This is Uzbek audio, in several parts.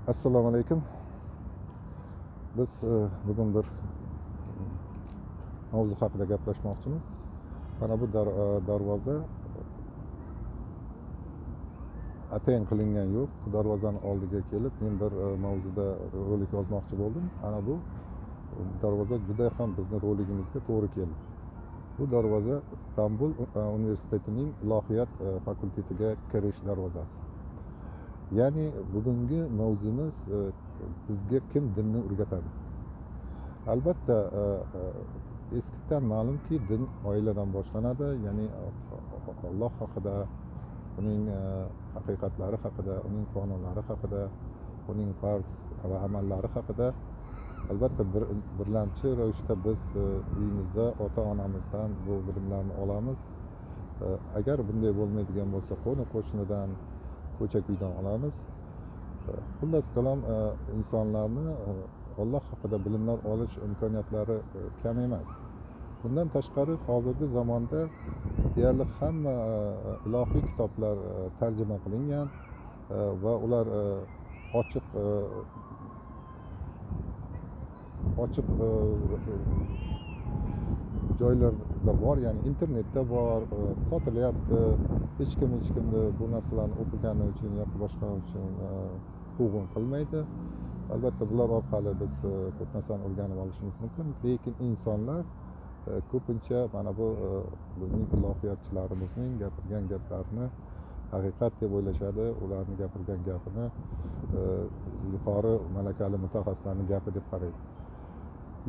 Assalomu alaykum. Biz bugun bir mavzu haqida gaplashmoqchimiz. Mana bu darvoza atayin qilingan yo'q. Bu darvozani oldiga kelib men bir mavzuda rolik yozmoqchi bo'ldim. Ana bu darvoza juda ham bizni roligimizga to'g'ri keldi. Bu darvoza Istanbul universitetining ilohiyat fakultetiga kirish darvozasi. Ya'ni bugungi mavzumiz bizga kim dinni o'rgatadi? Albatta eskidan ma'lumki din oiladan boshlanadi, ya'ni Alloh haqida, uning haqiqatlari haqida, uning qonunlari haqida, uning farz va amallari haqida albatta birlamchi ravishda biz uyimizda ota-onamizdan bu bilimlarni olamiz. Agar bunday bo'lmaydigan bo'lsa, qo'ni-qo'shnidan, ko'cha-kuydan olamiz. Xullas kalom, insonlarni Alloh haqida bilimlar olish imkoniyatlari kam emas. Bundan tashqari hozirgi zamonda deyarli hamma ilohiy kitoblar tarjima qilingan va ular ochiq joylarda bor, ya'ni internetda bor, sotilyapti. Hech kimni bu narsalarni o'qigani uchun yoki boshqa uchun quvg'in qilmaydi. Albatta bular orqali biz ko'p narsani o'rganib olishimiz mumkin, lekin insonlar ko'pincha mana bu bizning ilohiyotchilarimizning gapirgan gaplarini haqiqat deb o'ylashadi. Ularni gapirgan gapini yuqori malakali mutaxassislarning gapi deb qaraydi.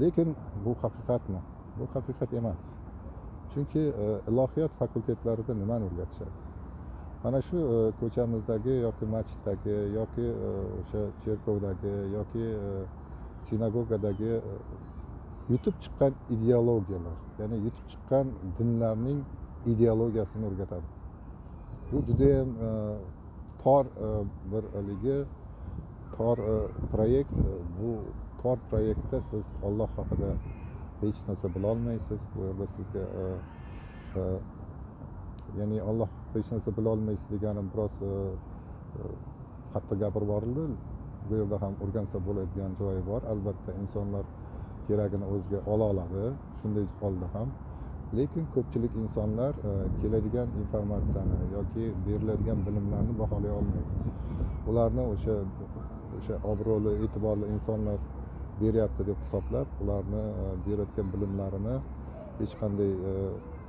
Lekin bu haqiqatmi? Bu haqiqat emas. Chunki ilohiyot fakultetlarida nimani o'rgatishadi? Mana shu ko'chamizdagi yoki masjiddagi yoki o'sha cherkovdagi yoki sinagogadagi yutib chiqqan ideologiyalar, ya'ni yutib chiqqan dinlarning ideologiyasini o'rgatadi. Bu juda ham tor bir tor proyekt. Bu tor proyektda siz Alloh haqida hech narsa bila olmaysiz. Bu yerda sizga ya'ni Alloh hech narsa bila olmaysiz deganim biroz qattiq gapirib yuborildi. Bu yerda ham o'rgansa bo'ladigan joyi bor. Albatta insonlar keragini o'ziga ola oladi, shunday holda ham. Lekin ko'pchilik insonlar keladigan informatsiyani yoki beriladigan bilimlarni baholay olmaydi. Ularni o'sha obro'li, e'tiborli insonlar beryapti deb hisoblab, ularni berayotgan bilimlarini hech qanday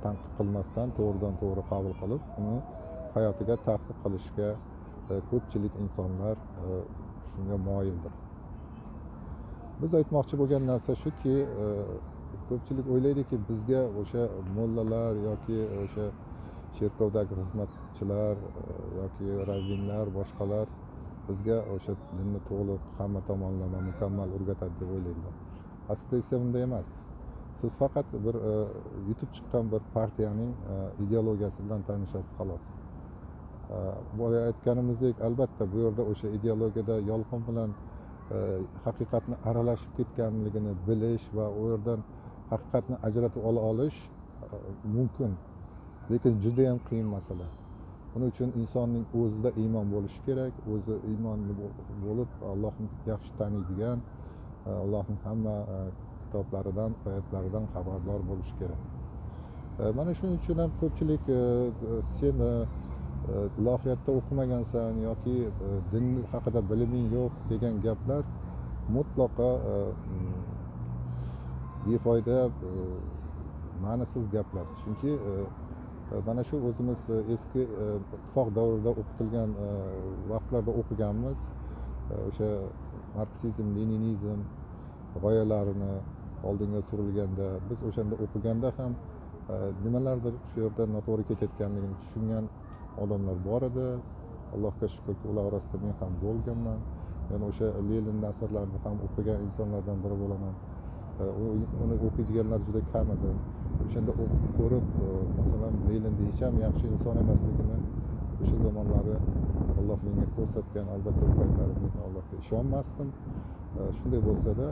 tanqid qilmasdan to'g'ridan to'g'ri qabul qilib, uni hayotiga tatbiq qilishga ko'pchilik insonlar shunga moyildir. Biz aytmoqchi bo'lgan narsa shuki, ko'pchilik o'ylaydiki, bizga o'sha mollalar yoki o'sha cherkovdagi xizmatchilar yoki rabbinlar, boshqalar bizga o'sha dinni to'liq hamma tomonlama mukammal o'rgatadi deb o'ylaydilar. Aslida esa bunday emas. Siz faqat bir yutib chiqqan bir partiyaning ideologiyasi bilan tanishasiz xolos. Boya aytganimizdek, albatta bu yerda o'sha ideologiyada yolg'on bilan haqiqatni aralashib ketganligini bilish va u yerdan haqiqatni ajratib olish mumkin, lekin juda ham qiyin masala. Buning uchun insonning o'zida iymon bo'lishi kerak, o'zi iymonli bo'lib Allohni yaxshi taniydigan, Allohning hamma kitoblaridan, oyatlaridan xabardor bo'lishi kerak. Mana shuning uchun ham ko'pchilik sen ilohiyatda o'qimagansan yoki din haqida biliming yo'q degan gaplar mutlaqo befoyda, ma'nisiz gaplar. Chunki mana shu o'zimiz eski ittifoq davrida o'qitilgan vaqtlarda o'qiganmiz. O'sha marksizm, leninizm g'oyalarini oldinga surilganda, biz o'shanda o'qiganda ham nimalardir shu yerda noto'g'ri ketayotganligini tushungan odamlar bor edi. Allohga shukrki, ular orasida men ham bo'lganman. Men o'sha Lenin asarlarini ham o'qigan insonlardan biri bo'laman. Uni o'qiydiganlar juda kam edi. O'shanda o'qib ko'rib, masalan, Leninni hech ham yaxshi inson emasligini o'sha zamonlari Alloh menga ko'rsatgan. Albatta u paytlari men Allohga ishonmasdim. Shunday bo'lsa-da,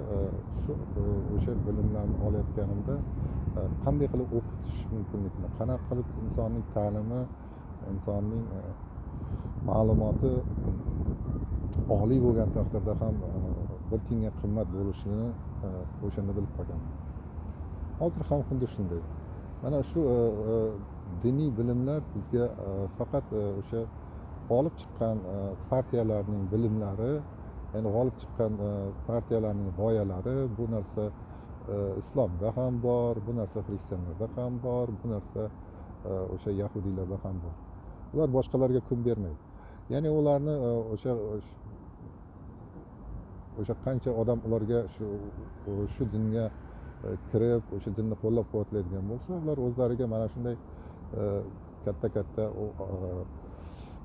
o'sha bilimlarni olayotganimda qanday qilib o'qitish mumkinligini, qanaqa qilib insonning ta'limi, insonning ma'lumoti oliy bo'lgan taqdirda ham bir tiyinga qimmat bo'lishini o'shanda bilib qolganman. Hozir ham xuddi shunday. Mana shu diniy bilimlar bizga faqat o'sha g'olib chiqqan partiyalarning bilimlari, ya'ni g'olib chiqqan partiyalarning g'oyalari, bu narsa islomda ham bor, bu narsa xristianlarda ham bor, bu narsa o'sha yahudiylarda ham bor. Ular boshqalarga kun bermaydi. Ya'ni ularni o'sha qancha odam ularga shu dinga kirib, o'sha dinni qo'llab-quvvatlaydigan bo'lsa, ular o'zlariga mana shunday katta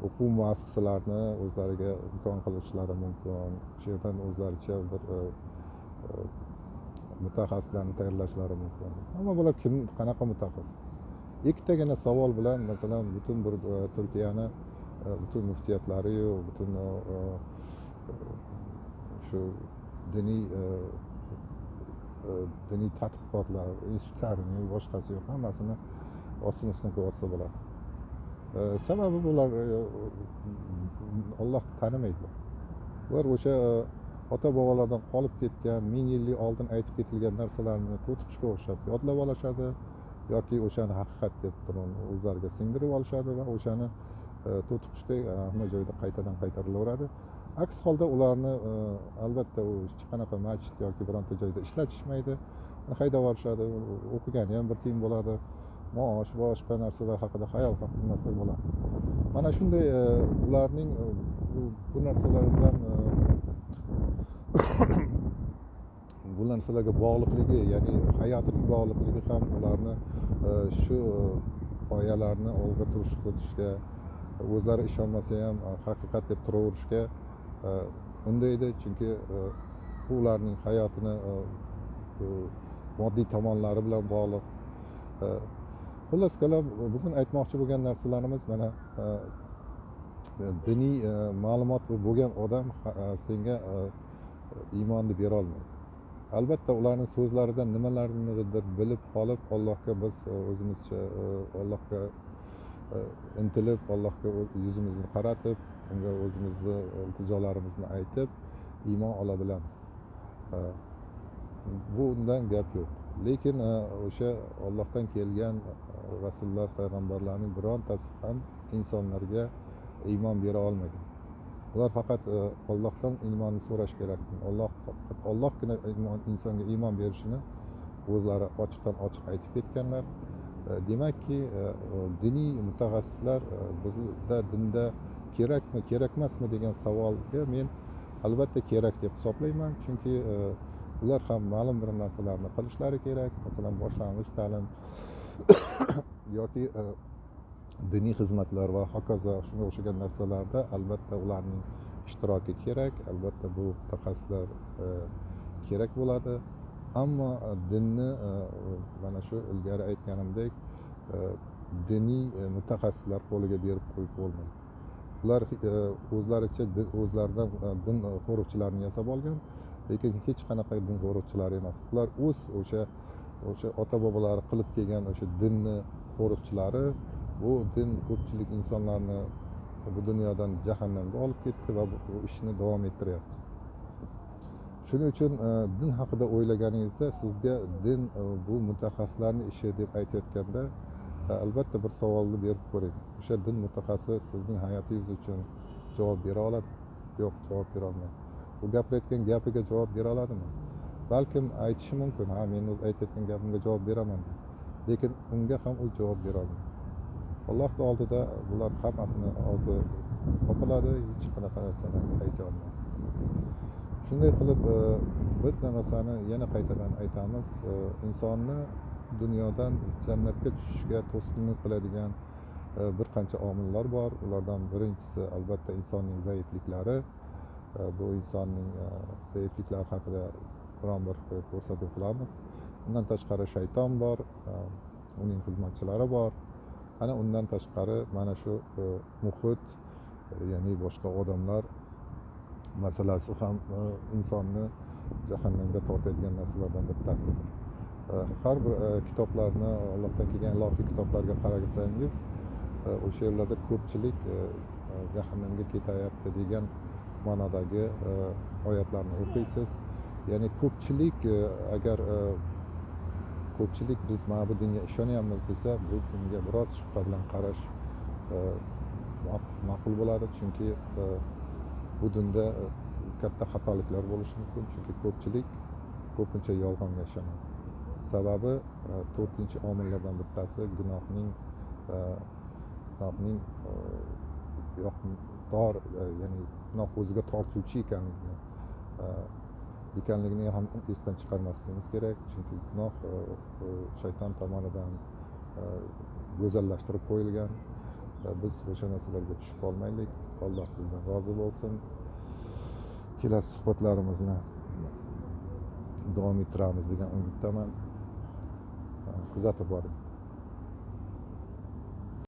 o'quv muassasalarini o'zlariga imkon qilishlari mumkin. Shu yerdan o'zlaricha bir mutaxassislarni tayyorlashlari mumkin. Ammo bular qanaqa mutaxassis? Ikkitagina savol bilan masalan butun bir Turkiyani butun muftiyatlari-yu, butun shu diniy tadqiqotlar institutlarining boshqasi yo'q, hammasini ostin ustidan ko'rsa bo'ladi. Sababi bular Allohni tanimaydilar. Ular o'sha ota bobolardan qolib ketgan 1000 yillik oldin aytib ketilgan narsalarni to'tiqushga o'xshab yodlab olishadi yoki o'shani haqiqat deb turib o'zlariga singdirib olishadi va o'shani to'tiqushdek hamma joyda qaytadan qaytarilaveradi. Aks holda ularni albatta hech qanaqa masjid yoki bironta joyda ishlatishmaydi. Haydab yuborishadi. O'qigani ham bir tiyin bo'ladi. Maosh, boshqa narsalar haqida xayol ham qilmasa bo'ladi. Mana shunday ularning bu narsalardan bu narsalarga bog'liqligi, ya'ni hayotining bog'liqligi ham ularni shu g'oyalarni olg'a turishga, o'zlari ishonmasa ham haqiqat deb turaverishga undaydi. Chunki bu ularning hayotini moddiy tomonlari bilan bog'liq. Xullas kalom, bugun aytmoqchi bo'lgan narsalarimiz mana diniy ma'lumot bo'lgan odam senga iymonni bera olmaydi. Albatta ularning so'zlaridan nimalarnidir bilib qolib, Allohga biz o'zimizcha Allohga intilib, Allohga yuzimizni qaratib, unga o'zimizni iltijolarimizni aytib iymon ola bilamiz. Bundan gap yo'q. Lekin o'sha Allohdan kelgan rasullar, payg'ambarlarning birontasi ham insonlarga iymon bera olmagan. Ular faqat Allohdan iymonni so'rash kerak. Allohgina insonga iymon berishini o'zlari ochiqdan ochiq aytib ketganlar. Demakki, diniy mutaxassislar bizda dinda kerakmi, kerakmasmi degan savolga men albatta kerak deb hisoblayman. Chunki ular ham ma'lum bir narsalarni qilishlari kerak. Masalan, boshlang'ich ta'lim yoki diniy xizmatlar va hokazo shunga o'xshagan narsalarda albatta ularning ishtiroki kerak. Albatta bu mutaxassislar kerak bo'ladi. Ammo dinni mana shu ilgari aytganimdek diniy mutaxassislar qo'liga berib qo'yib bo'lmaydi. Ular o'zlaricha o'zlaridan din qo'riqchilarini yasab olgan, lekin hech qanaqa din qo'riqchilari emas. Ular o'sha ota bobolari qilib kelgan o'sha dinni qo'riqchilari. Bu din ko'pchilik insonlarni bu dunyodan jahannamga olib ketdi va bu ishni davom ettiryapti. Shuning uchun din haqida o'ylaganingizda sizga din bu mutaxassislarning ishi deb aytayotganda albatta bir savolni berib ko'ring. O'sha din mutaxassisi sizning hayotingiz uchun javob bera oladi? Yo'q, javob bera olmaydi. Bu gapirayotgan gapiga javob bera oladimi? Balkim aytishi mumkin, ha men o'z aytayotgan gapimga javob beraman. Lekin unga ham u javob bera olmaydi. Allohning oldida bular hammasini o'zi topiladi, hech qanaqa narsani ayta olmaydi. Shunday qilib bir narsani yana qaytadan aytamiz. Insonni dunyodan jannatga tushishga to'sqinlik qiladigan bir qancha omillar bor. Ulardan birinchisi albatta insonning zaifliklari. Bu insonning zaifliklari haqida biron bir ko'rsatuv qilamiz. Undan tashqari shayton bor, uning xizmatchilari bor. Ana undan tashqari mana shu muhit, ya'ni boshqa odamlar masalasi ham insonni jahannamga tortadigan narsalardan bittasi. Har bir kitoblarni, Allohdan kelgan ilohiy kitoblarga qarasangiz, o'sha yerlarda ko'pchilik jahannamga ketyapti degan ma'nodagi oyatlarni o'qiysiz. Ya'ni ko'pchilik agar ko'pchilik biz mana bu dinga ishonyapmiz desa, bu dinga biroz shubha bilan qarash ma'qul bo'ladi. Chunki bu dinda katta xatoliklar bo'lishi mumkin. Chunki ko'pchilik ko'pincha yolg'onga ishonadi. Sababi 4-omillardan bittasi gunohning ya'ni gunoh o'ziga tortuvchi ekanligini ham esdan chiqarmasligimiz kerak. Chunki gunoh shayton tomonidan go'zallashtirib qo'yilgan. Biz o'sha narsalarga tushib qolmaylik. Alloh bizdan rozi bo'lsin. Kelasi suhbatlarimizni davom ettiramiz degan umiddaman. Kuzatib boring.